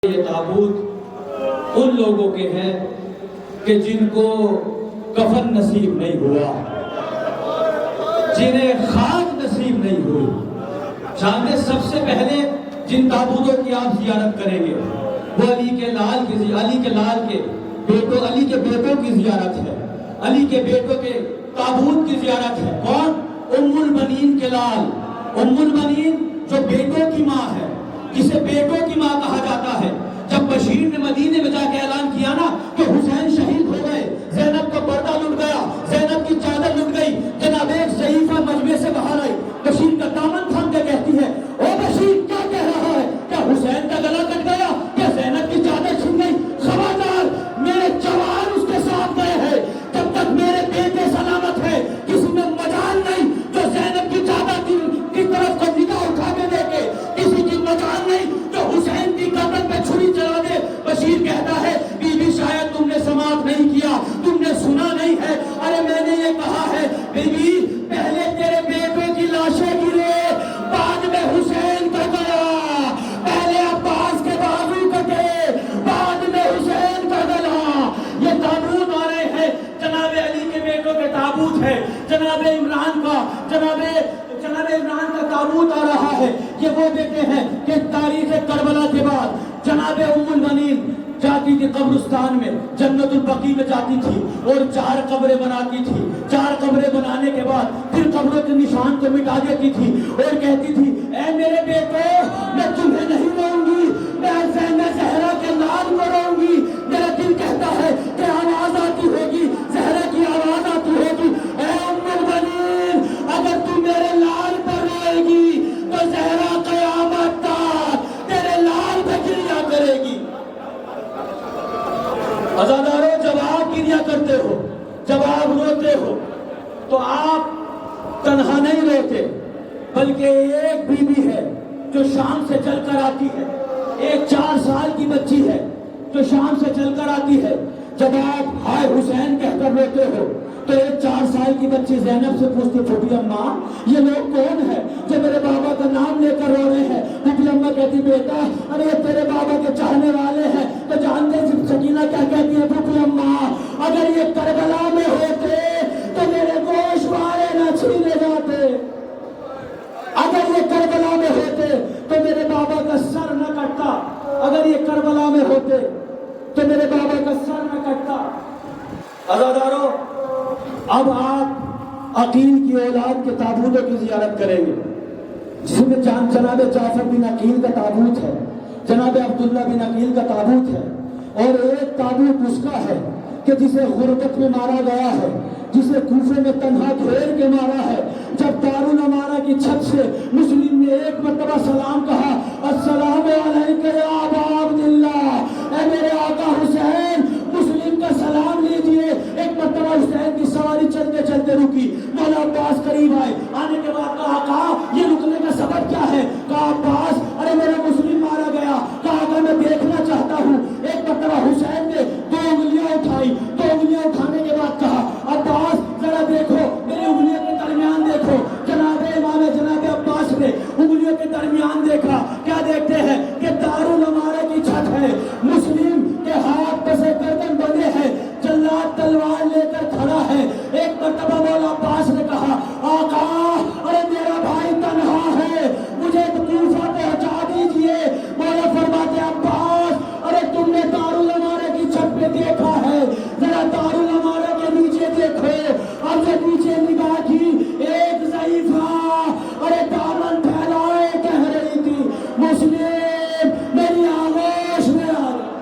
یہ تابوت ان لوگوں کے ہیں کہ جن کو کفن نصیب نہیں ہوا، جنہیں خاک نصیب نہیں ہوئی۔ جانتے سب سے پہلے جن تابوتوں کی آپ زیارت کریں گے وہ علی کے لال کے بیٹوں کی زیارت ہے، علی کے بیٹوں کے تابوت کی زیارت ہے۔ کون؟ ام المنین کے لال، ام المنین جو بیٹوں کی ماں ہے، جسے بیٹوں کی ماں کہا جاتا ہے۔ جب بشیر نے مدینے میں جا کے اعلان کیا نا کہ حسین شہید ہو گئے، زینب کا پردہ لٹ گیا، زینب کی چادر لٹ گئی، جناب ایک ضعیفہ مجمع سے باہر آئی، بشیر کا دامن تھام کے کہتی ہے، او بشیر کیا کہہ رہا ہے؟ کیا حسین کا گلا کٹ گیا؟ کیا زینب کی چادر چھن گئی؟ خبردار، میرے جوان اس کے ساتھ گئے ہیں، جب تک میرے بیٹے سلامت ہے کسی میں مجال نہیں جو زینب کی چادر کی طرف کو نگاہ اٹھا کے دیکھے، کسی کی مجال نہیں جو حسین کی گردن پہ چھری چلا دے۔ بشیر کہتا ہے، بی بی شاید تم نے سماعت نہیں کیا، تم نے سنا نہیں ہے، ارے میں نے یہ کہا ہے بی بی پہلے تیرے بیٹوں کی لاشیں گرے، بعد میں حسین کا گلا، پہلے عباس کے بازو کٹے، بعد میں حسین کا گلا۔ یہ تابوت آ رہے ہیں، جناب علی کے بیٹوں کے تابوت ہے، جناب عمران کا تابوت آ رہا ہے۔ یہ وہ بیٹے ہیں کہ تاریخ کربلا کے بعد جناب ام المنین جاتی تھی قبرستان میں، جنت البقیع میں جاتی تھی اور 4 قبریں بناتی تھی۔ 4 قبریں بنانے کے بعد پھر قبروں کے نشان کو مٹا دیتی تھی اور کہتی تھی، اے میرے بیٹے میں تمہیں نہیں رہوں گی، میں حسین زہرا کے لال کو رہوں گی۔ میرا دل کہتا ہے کہ آواز آتی ہوگی، زہرا کی آواز آتی ہوگی، اے ام المنین اگر تم میرے لال پر روئے گی تو زہرا قیامت تک تیرے لال پہ گریا کرے گی۔ عزاداروں، جب آپ گریا کرتے ہو، جب آپ روتے ہو تو آپ تنہا نہیں روتے، بلکہ ایک بیوی ہے جو شام سے چل کر آتی ہے، ایک 4 سال کی بچی ہے جو شام سے چل کر آتی ہے۔ جب آپ ہائے حسین کہہ کر روتے ہو تو ایک 4 سال کی بچی زینب سے پوچھتی، چھوٹی اماں یہ لوگ کون ہیں جو میرے بابا کا نام لے کر رو رہے ہیں؟ چھوٹی اماں کہتی، بیٹا ارے یہ تیرے بابا کے چاہنے والے ہیں۔ تو جانتے ہیں سکینہ کیا کہتی ہے؟ چھوٹی اماں اگر یہ کربلا میں ہوتے تو میرے گوشت والے نہ چھینے جاتے، اگر یہ کربلا میں ہوتے تو میرے بابا کا سر نہ کٹتا، اگر یہ کربلا میں ہوتے تو میرے بابا کا سر نہ کٹتا۔ عزاداروں، اب آپ عقیل کی اولاد کے تابوتوں کی زیارت کریں گے، جس میں جناب جعفر بن عقیل کا تابوت ہے، جناب عبداللہ بن عقیل کا تابوت ہے، اور ایک تابوت اس کا ہے کہ جسے غربت میں مارا گیا ہے، جسے کوفے میں تنہا گھیر کے مارا ہے۔ جب دارالامارہ کی چھت سے مسلم نے ایک مرتبہ سلام کہا، السلام علیکم یا ابا عبداللہ، اے میرے آقا حسین، مسلم کا سلام لیجئے۔ ایک مرتبہ حسین کی سواری چلتے چلتے رکی، مولا عباس قریب آئے، آنے کے بعد کہا، آقا یہ رکنے کا سبب کیا ہے؟ کہا عباس ارے میرا مسلم مارا گیا۔ کہا آقا میں دیکھنا چاہتا ہوں۔ ایک مرتبہ حسین نے 2 انگلیاں اٹھائی، 2 انگلیاں اٹھانے کے بعد کہا، عباس ذرا دیکھو میری انگلیوں کے درمیان دیکھو۔ جناب امام جناب عباس نے انگلیوں کے درمیان دیکھا، کیا دیکھتے ہیں کہ دارالامارہ کی چھت ہے، مسلم کے ہاتھ پسے گردن بندھے ہیں، جلاد تلوار لے کر کھڑا ہے۔ ایک مرتبہ مولا عباس نے کہا، آقا ارے میرا بھائی تنہا ہے، مجھے کوفہ پہنچا دیجئے۔ مولا فرماتے، عباس ارے تم نے دارالامارہ کی چھت پہ دیکھا ہے، ذرا دارالامارہ کے نیچے دیکھو۔ اب جب نیچے نگاہ کی، ایک ضعیفہ ارے دامن پھیلائے کہہ رہی تھی، مسلم میری آغوش میں آ گیا،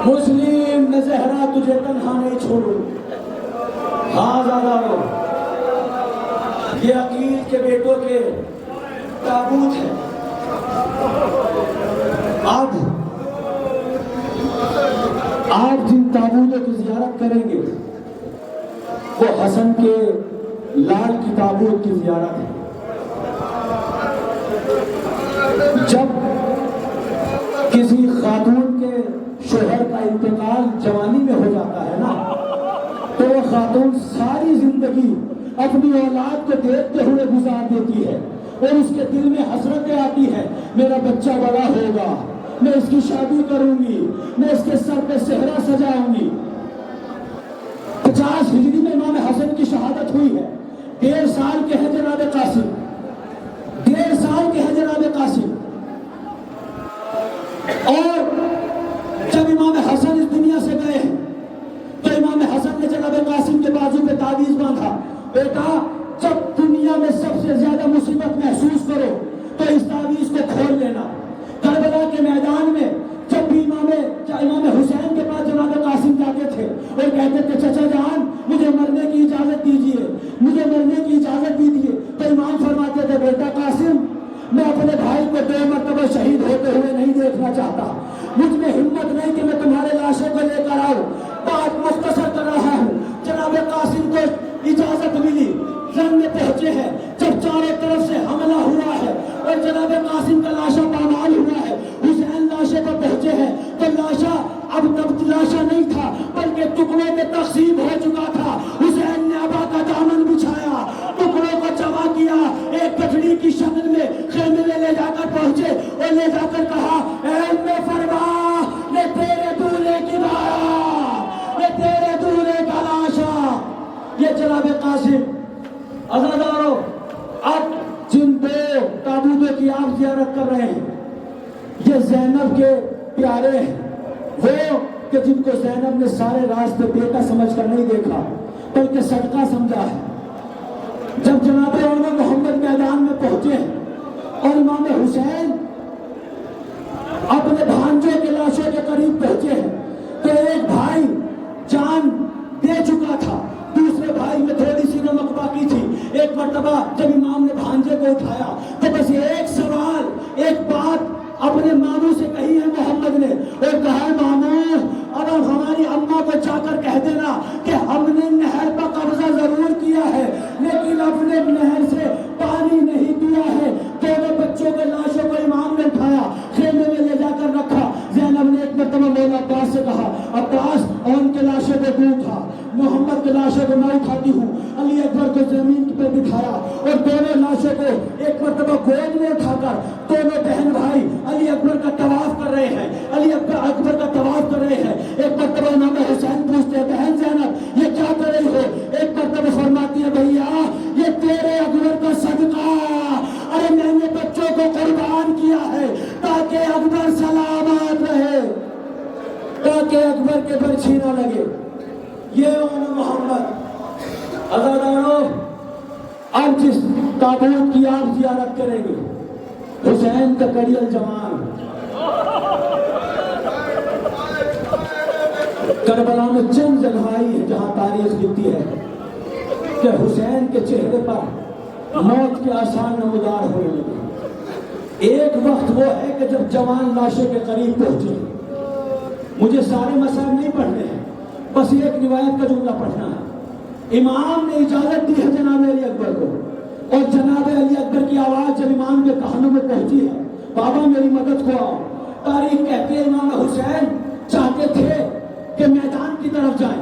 مسلم میں زہرا تجھے تنہا نہیں چھوڑوں۔ ہاں زادارو، یہ عقیل کے بیٹوں کے تابوت ہے۔ اب آپ جن تابوتوں کی زیارت کریں گے وہ حسن کے لال کی تابوت کی زیارت ہے۔ جب کسی خاتون کے شوہر کا انتقال جوانی میں ہو جاتا ہے نا تو وہ خاتون ساری زندگی اپنی اولاد کو دیکھتے ہوئے گزار دیتی ہے اور اس کے دل میں حسرتیں آتی ہیں میرا بچہ بڑا ہوگا، میں اس کی شادی کروں گی، میں اس کے سر پہ صحرا سجاؤں گی۔ 50 ہجری میں امام حسن کی شہادت ہوئی ہے۔ 1.5 سال کے ہیں جناب قاسم، 1.5 سال کے ہیں جناب قاسم۔ اور جب امام حسن اس دنیا سے گئے ہیں تو امام حسن نے جناب قاسم کے بازو پہ تعویذ باندھا، بیٹا جب دنیا میں سب سے زیادہ مصیبت محسوس کرو تو اس تعویذ کو کھول لینا۔ کربلا کے میدان میں جب بھی امام حسین کے پاس جناب قاسم جاتے تھے اور کہتے تھے چچا جان مجھے مرنے کی اجازت دیجیے، مجھے مرنے کی اجازت دیجیے، تو امام فرماتے تھے بیٹا قاسم میں اپنے بھائی کو 2 مرتبہ شہید ہوتے ہوئے نہیں دیکھنا چاہتا، مجھ میں ہمت نہیں کہ میں تمہارے لاشوں کو لے کر آؤں۔ بات مختصر کر رہا ہوں، جناب قاسم کو اجازت ملی، رنگ میں پہنچے ہیں، جب چاروں طرف سے حملہ ہوا ہے اور جناب قاسم کا لاشا پامال ہوا ہے، حسین لاشے پر پہنچے ہیں تو لاشا اب تب لاشا نہیں تھا بلکہ ٹکڑوں میں تقسیم ہو چکا تھا۔ حسین نے ابا کا دامن بچھایا، ٹکڑوں کو جمع کیا، ایک گٹھڑی کی شکل میں خیمے میں لے جا کر پہنچے اور لے جا کر کہا اے ام فرما یہ تیرے دولے کی بارہ، یہ تیرے دولے کا لاشا۔ یہ جناب قاسم عزادارو اب جن 2 تابوتوں کی آپ زیارت کر رہے ہیں یہ زینب کے پیارے ہیں، وہ کہ جن کو زینب نے سارے راستے بیٹا سمجھ کر نہیں دیکھا بلکہ صدقہ سمجھا ہے۔ جب جناب محمد میدان میں پہنچے اور امام حسین اپنے بھانجوں کے لاشوں کے قریب پہنچے ہیں تو ایک بھائی جان دے چکا تھا، دوسرے بھائی میں تھوڑی سی نمک باقی تھی۔ ایک مرتبہ جب امام نے بھانجے کو اٹھایا تو بس ایک سوال، ایک بات اپنے ماموں سے کہی ہے محمد نے اور کہا ماموں اب ہماری اماں کو جا کر کہہ دینا کہ ہم نے نہر پر قبضہ ضرور کیا ہے لیکن اپنے نہر سے پانی نہیں پیا ہے۔ دونوں بچوں کے لاشوں کو امام نے اٹھایا، خیمے میں لے جا کر رکھا۔ زینب نے ایک مرتبہ مولا عباس سے کہا عباس اور ان کے لاشوں کو تو اٹھا، محمد کے لاشوں کو میں اٹھاتی ہوں۔ علی اکبر کو زمین پہ بٹھایا اور دونوں لاشوں کو ایک مرتبہ گود میں اٹھا کر دونوں بہن بھائی علی اکبر کا طواف کر رہے ہیں، علی اکبر کا طواف کر رہے ہیں۔ ایک مرتبہ امام حسین پوچھتے ہیں بہن زینب یہ کیا کر رہی ہو؟ ایک مرتبہ فرماتی ہے بھیا یہ تیرے اکبر کا صدقہ، ارے میں نے بچوں کو قربان کیا ہے تاکہ اکبر سلامت رہے، تاکہ اکبر کے برچھی نہ لگے۔ یہ محمد عزادارو اب جس تابوت کی آپ زیارت کریں گے حسین کا کڑیل جوان کربلا میں چند جگہ آئی ہے جہاں تاریخ لکھتی ہے کہ حسین کے چہرے پر موت کے آثار نمودار ہونے لگے۔ ایک وقت وہ ہے کہ جب جوان لاشے کے قریب پہنچے، مجھے سارے مسائل نہیں پڑھنے ہیں، بس ایک روایت کا جملہ پڑھنا ہے۔ امام نے اجازت دی ہے جناب علی اکبر کو اور جناب علی اکبر کی آواز جب امام کے کانوں میں پہنچی ہے بابا میری مدد کو آؤ۔ تاریخ کہتے ہیں امام حسین چاہتے تھے کہ میدان کی طرف جائیں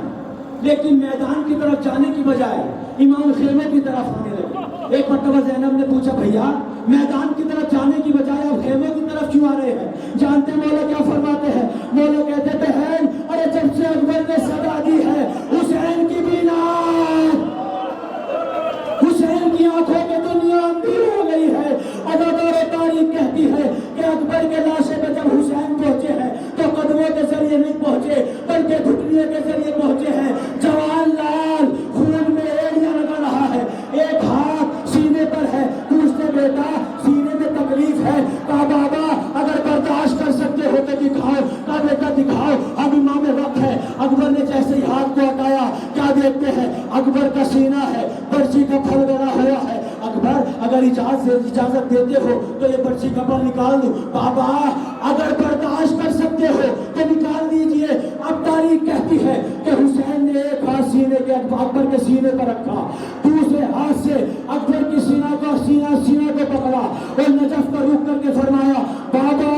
لیکن میدان کی طرف جانے کی بجائے امام خیمے کی طرف آنے لگے۔ ایک مرتبہ زینب نے پوچھا بھیا میدان کی طرف جانے کی بجائے آپ خیمے کی طرف کیوں آ رہے ہیں؟ جانتے مولا کیا فرماتے ہیں؟ مولا کہتے بہن ارے جب سے اکبر نے صدا دی ہے حسین کی بینا، حسین کی آنکھوں میں دنیا اندھی ہو گئی ہے۔ عزادار تاریخ کہتی ہے کہ اکبر کے لاشے پہ جب حسین پہنچے ہیں تو قدموں کے ذریعے نہیں پہنچے بلکہ گھٹنوں کے ذریعے پہنچے ہیں۔ جوان لال خون میں ایڑیاں لگا رہا ہے، ایک ہاتھ سینے پر ہے، پوچھتے بیٹا سینے میں تکلیف ہے؟ کہا بابا اگر برداشت کر سکتے ہو تو دکھاؤ۔ کہا بیٹا دکھاؤ، اب امام وقت ہے۔ اکبر نے جیسے ہی ہاتھ کو ہٹایا کیا دیکھتے ہیں؟ اکبر کا سینہ ہے، برچی کا پھل گڑا ہوا ہے۔ اکبر اگر اجازت دیتے ہو تو یہ برچی کا پھل نکال دوں۔ بابا اگر برداشت کر سکتے ہو تو نکال دیجئے۔ اب تاریخ کہتی ہے کہ حسین نے ایک ہاتھ سینے کے اکبر کے سینے پر رکھا، دوسرے ہاتھ سے اکبر کی سینہ کو پکڑا اور نجف پر رک کر کے فرمایا بابا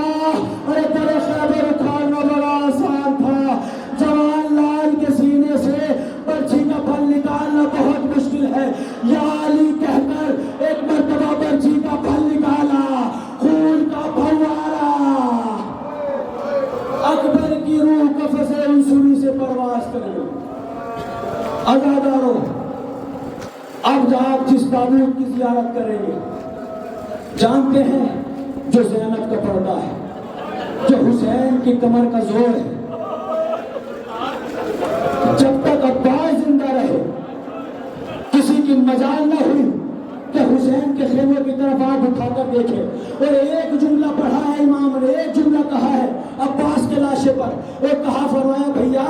ارے تیرے خیبر اٹھانا بڑا آسان تھا، جوان لال کے سینے سے برچی کا پھل نکالنا بہت مشکل ہے، یا علی کہہ کر ایک مرتبہ برچی کا پھل نکالا، خون کا پھل اکبر کی روح قفس انسانی سے پرواز کر گئی۔ عزادارو، اب آپ جس تابوت کی زیارت کریں گے جانتے ہیں جو زینب کا پردہ ہے، جو حسین کی کمر کا زور ہے، جب تک عباس زندہ رہے کسی کی مجال نہ ہوئی کہ حسین کے خیمے کی طرف آنکھ اٹھا کر دیکھے اور ایک جملہ پڑھا ہے امام نے، ایک جملہ کہا ہے عباس کے لاشے پر، اور کہا فرمایا بھیا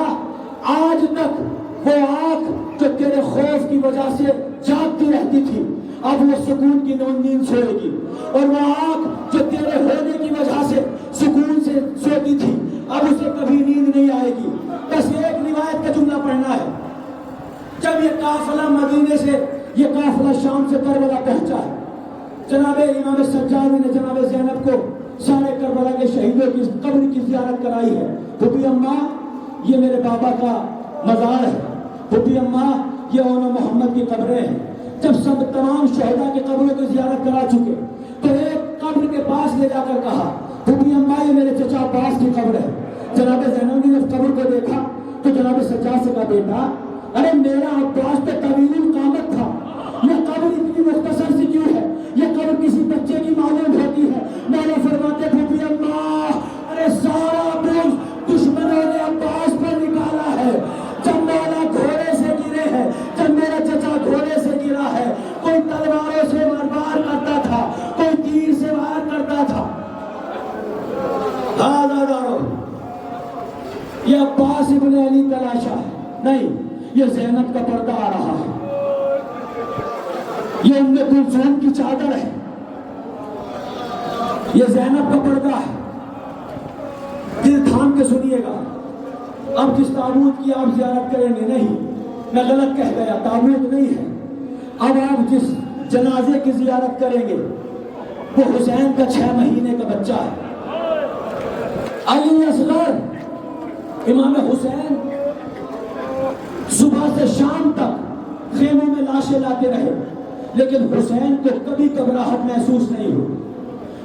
آج تک وہ آنکھ جو تیرے خوف کی وجہ سے جاگتی رہتی تھی اب وہ سکون کی نیند سوئے گی، اور وہ آنکھ جو تیرے ہونے کی وجہ سے سکون سے سوتی تھی اب اسے کبھی نیند نہیں آئے گی۔ بس ایک روایت کا جملہ پڑھنا ہے۔ جب یہ قافلہ مدینے سے، یہ قافلہ شام سے کربلا پہنچا ہے، جناب امام سجادی نے جناب زینب کو سارے کربلا کے شہیدوں کی قبر کی زیارت کرائی ہے۔ پھوپھی اماں یہ میرے بابا کا مزار ہے، پھوپھی اماں یہ اون محمد کی قبریں ہیں۔ جب سب تمام شہداء کی قبروں کی زیارت کرا چکے تو ایک قبر کے پاس لے جا کر کہا پھوپھی اماں یہ میرے چچا عباس کی قبر ہے۔ جناب زینب نے جب قبر کو دیکھا تو جناب سجاد سے کہا بیٹا ارے میرا عباس تو طویل القامت تھا، یہ قبر اتنی مختصر سی کیوں ہے؟ یہ قبر کسی بچے کی معلوم ہوتی ہے۔ مولا فرماتے پھوپھی اماں ارے سارا بوجھ دشمنوں نے عباس پر نکالا ہے۔ جب مولا گھوڑے سے گرے ہیں، جب میرا چچا گھوڑے سے گرا ہے، کوئی تلواروں سے وار کرتا تھا، کوئی تیر سے وار کرتا تھا۔ یہ عباس ابن علی کا لاشا ہے نہیں، یہ زینب کا پردہ آ رہا ہے، یہ ام کلثوم کی چادر ہے، یہ زینب کا پردہ ہے۔ دل تھام کے سنیے گا، اب جس تابوت کی آپ زیارت کریں گے، نہیں میں غلط کہہ گیا، تابوت نہیں ہے، اب آپ جس جنازے کی زیارت کریں گے وہ حسین کا 6 مہینے کا بچہ ہے، علی اصغر امام حسین صبح سے شام تک خیموں میں لاشیں لاتے رہے لیکن حسین کو کبھی گھبراہٹ محسوس نہیں ہوئی۔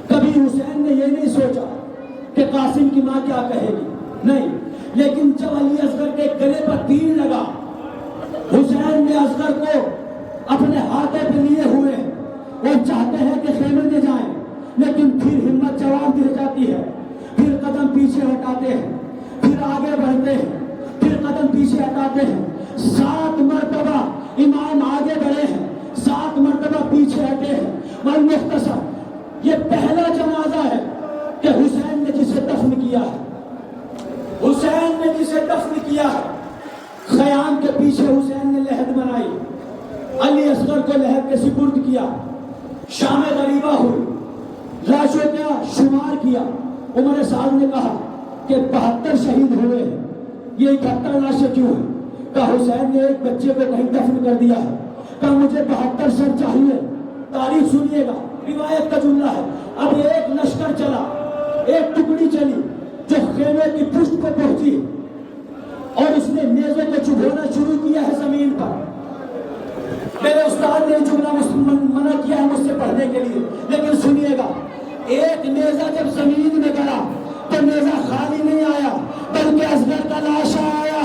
کبھی حسین نے یہ نہیں سوچا کہ قاسم کی ماں کیا کہے گی، نہیں، لیکن جب علی اصغر کے گلے پر تیر لگا حسین نے اصغر کو اپنے ہاتھوں پہ لیے ہوئے اور چاہتے ہیں کہ خیمے میں جائیں لیکن پھر ہمت جواب دے جاتی ہے، پھر قدم پیچھے ہٹاتے ہیں، پھر آگے بڑھتے ہیں، پھر قدم پیچھے ہٹاتے ہیں۔ 7 مرتبہ امام آگے بڑھے ہیں، 7 مرتبہ پیچھے ہٹے ہیں۔ والمختصر یہ پہلا جنازہ ہے کہ حسین نے جسے دفن کیا ہے، حسین نے جسے دفن کیا ہے۔ خیام کے پیچھے حسین نے لحد بنائی، علی اصغر کو لحد کے سپرد کیا، شام غریبہ ہوئی، لاشوں کا شمار کیا۔ عمر سعد نے کہا کہ 72 شہید ہوئے ہیں، یہ 71 لاشیں کیوں ہیں؟ کہا حسین نے ایک بچے کو کہیں دفن کر دیا ہے، کہا مجھے 72 سر چاہیے۔ تاریخ سنیے گا، روایت کا جملہ ہے، اب ایک لشکر چلا، ایک ٹکڑی چلی جو خیمے کی پشت پر پہنچی اور اس نے نیزوں کو چبھونا شروع کیا ہے زمین پر۔ میرے استاد نے جملہ منع کیا ہے مجھ سے پڑھنے کے لیے، لیکن سنیے گا، ایک نیزہ جب زمین میں گرا تو نیزہ خالی نہیں آیا بلکہ اصغر کا لاشا آیا،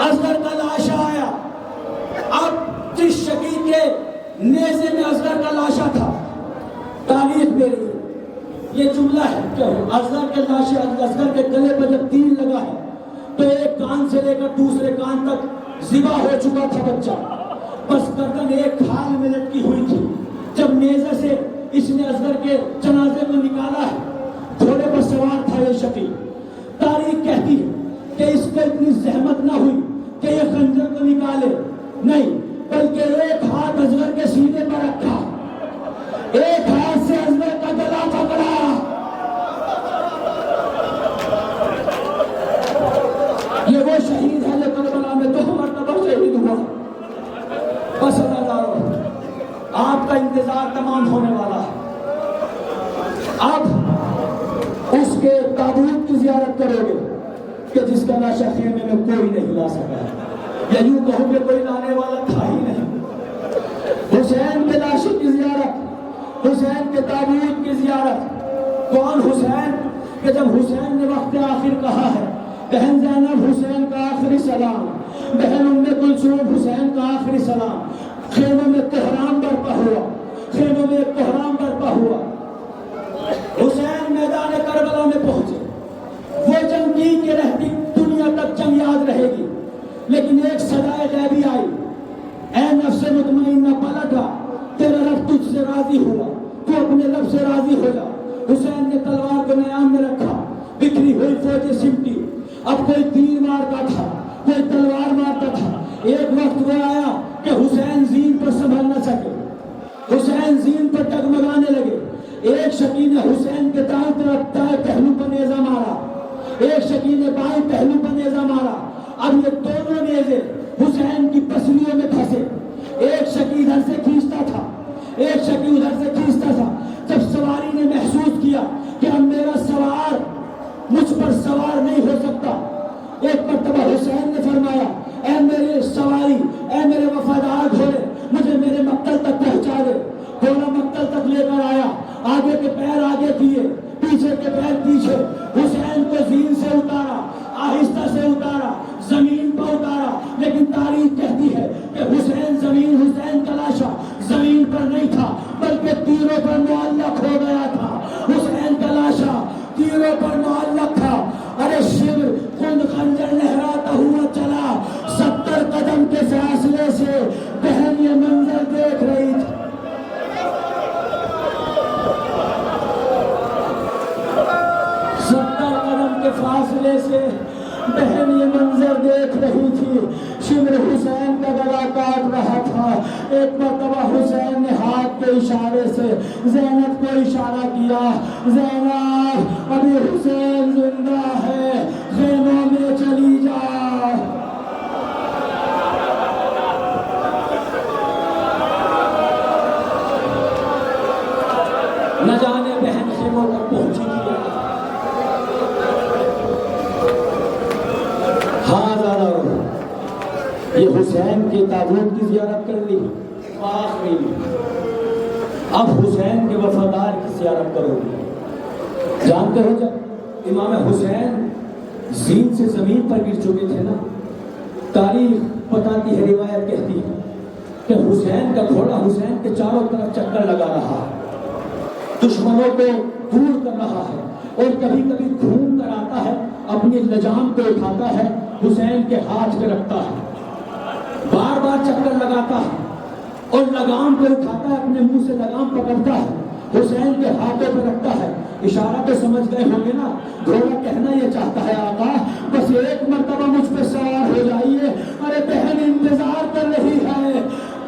اصغر کا لاشا آیا۔ اب جس شقیق کے نیزے میں اصغر کا لاشا تھا، تاریخ میری یہ جملہ ہے کہ اصغر کے لاشے، اصغر کے گلے پر جب تیر لگا ہے تو ایک کان سے لے کر دوسرے کان تک ذبح ہو چکا تھا بچہ، بس گردن ایک کھال میں لٹکی ہوئی تھی۔ جب نیزے سے اس نے اصغر کے جنازے کو نکالا ہے، گھوڑے پر سوار تھا یہ شقیق۔ تاریخ کہتی ہے کہ اس کو اتنی زحمت نہ ہوئی کہ یہ خنجر کو نکالے، نہیں، بلکہ ایک ہاتھ اصغر کے سینے پر رکھا، ایک ہاتھ سے اصغر کا گلا پکڑا، یہ وہ شہید ہے جو کربلا میں 2 مرتبہ شہید ہوا۔ بس آپ کا انتظار تمام ہونے والا ہے، اب اس کے تابوت کی زیارت کرو گے کہ جس کا لاشا خیمے میں کوئی نہیں لا سکا ہے، یا یوں کہو کہ کوئی لانے والا تھا ہی نہیں۔ حسین کے لاشے کی زیارت، حسین کے تابوت کی زیارت، کون حسین؟ کہ جب حسین نے وقت آخر کہا ہے، بہن زینب حسین کا آخری سلام، بہن ام کلثوم حسین کا آخری سلام، خیموں میں کوہرام برپا ہوا، خیموں میں ایک کوہرام برپا ہوا، حسین میدان کربلا میں پہنچے۔ وہ جنگ کی کہ رہتی دنیا تک جنگ یاد رہے گی، لیکن ایک صدائے غیبی آئی، اے نفس مطمئنہ پلٹ آ، تیرا رب تجھ سے راضی ہوا، تو اپنے رب سے راضی ہو جا۔ حسین نے تلوار کو نیام میں رکھا، بکھری ہوئی فوجیں سمٹی، اب کوئی تیر مارتا تھا، کوئی تلوار مارتا تھا۔ ایک وقت وہ آیا کہ حسین زین پر سنبھل نہ سکے، حسین زین پر ڈگمگانے لگے۔ ایک شکی نے حسین کے دائیں طرف دائیں پہلو پر نیزہ مارا، ایک شکی نے بائیں پہلو پر نیزہ مارا۔ اب یہ دونوں نیزے حسین کی پسلیوں میں پھنسے، ایک شکی ادھر سے کھینچتا تھا، ایک شکی ادھر سے کھینچتا تھا۔ جب سواری نے محسوس کیا کہ اب میرا سوار مجھ پر سوار نہیں ہو سکتا، ایک مرتبہ حسین نے فرمایا، اے میرے سواری، اے میرے وفادار گھوڑے، مجھے میرے مقتل تک پہنچا دے۔ گھوڑا مقتل تک لے کر آیا، آگے کے پیر آگے کیے، پیچھے کے پیر پیچھے، حسین کو زین سے اتارا، آہستہ سے اتارا، زمین پر اتارا۔ لیکن تاریخ کہتی ہے کہ حسین کا لاشا زمین پر نہیں تھا، بلکہ تیروں پر معلق ہو گیا تھا۔ حسین کا لاشا تیروں پر معلق تھا۔ ارے شبر خود خنجر لہراتا ہوا چلا، 70 قدم کے فاصلے سے بہن یہ منظر دیکھ رہی تھی۔ 70 قدم کے فاصلے سے بہن یہ منظر دیکھ رہی تھی۔ شمر حسین کا گلا کاٹ رہا تھا۔ ایک مرتبہ حسین نے ہاتھ کے اشارے سے زینب کو اشارہ کیا، زینب ابھی حسین زندہ ہے، خیموں میں چلی جا۔ نہ جانے بہن خیموں تک پہنچی تھی۔ ہاں زیادہ یہ حسین کی تابوت کی زیارت کر لی، آخری اب حسین کے وفادار کی زیارت کرو گے۔ جانتے ہو جب امام حسین زین سے زمین پر گر چکے تھے نا، تاریخ بتاتی ہے، روایت کہتی ہے کہ حسین کا گھوڑا حسین کے چاروں طرف چکر لگا رہا ہے، دشمنوں کو دور کر رہا ہے، اور کبھی کبھی گھوم کر آتا ہے، اپنی لجام کو اٹھاتا ہے، حسین کے ہاتھ پہ رکھتا ہے، بار بار چکر لگاتا ہے اور لگام پہ اٹھاتا ہے، اپنے منہ سے لگام پکڑتا ہے، حسین کے ہاتھوں پہ رکھتا ہے۔ اشارہ تو سمجھ گئے ہوں گے نا، گھوڑا کہنا یہ چاہتا ہے، آقا بس ایک مرتبہ مجھ پہ سوار ہو جائیے۔ ارے بہن انتظار کر رہی ہے،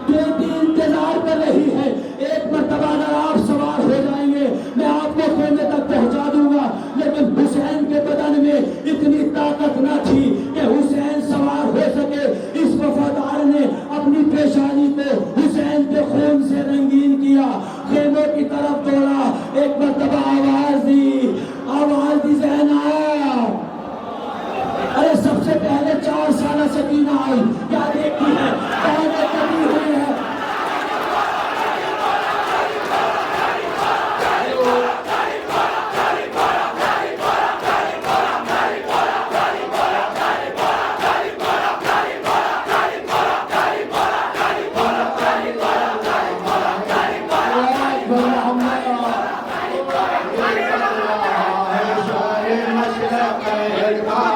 بیٹی انتظار کر رہی ہے، ایک مرتبہ اگر آپ سوار ہو جائیں گے میں آپ کو خیمے تک پہنچا دوں گا۔ لیکن حسین کے بدن میں اتنی طاقت نہ تھی کہ حسین سوار ہو سکے۔ اس وفادار نے اپنی پیشانی کو حسین کے خون سے رنگین کیا، خیموں کی طرف دوڑا، ایک مرتبہ آواز دی زینب۔ ارے سب سے پہلے 4 سالہ سکینہ آئی، کیا دیکھتی ہے؟ پہلے کبھی ہوئی ہے۔ Hey,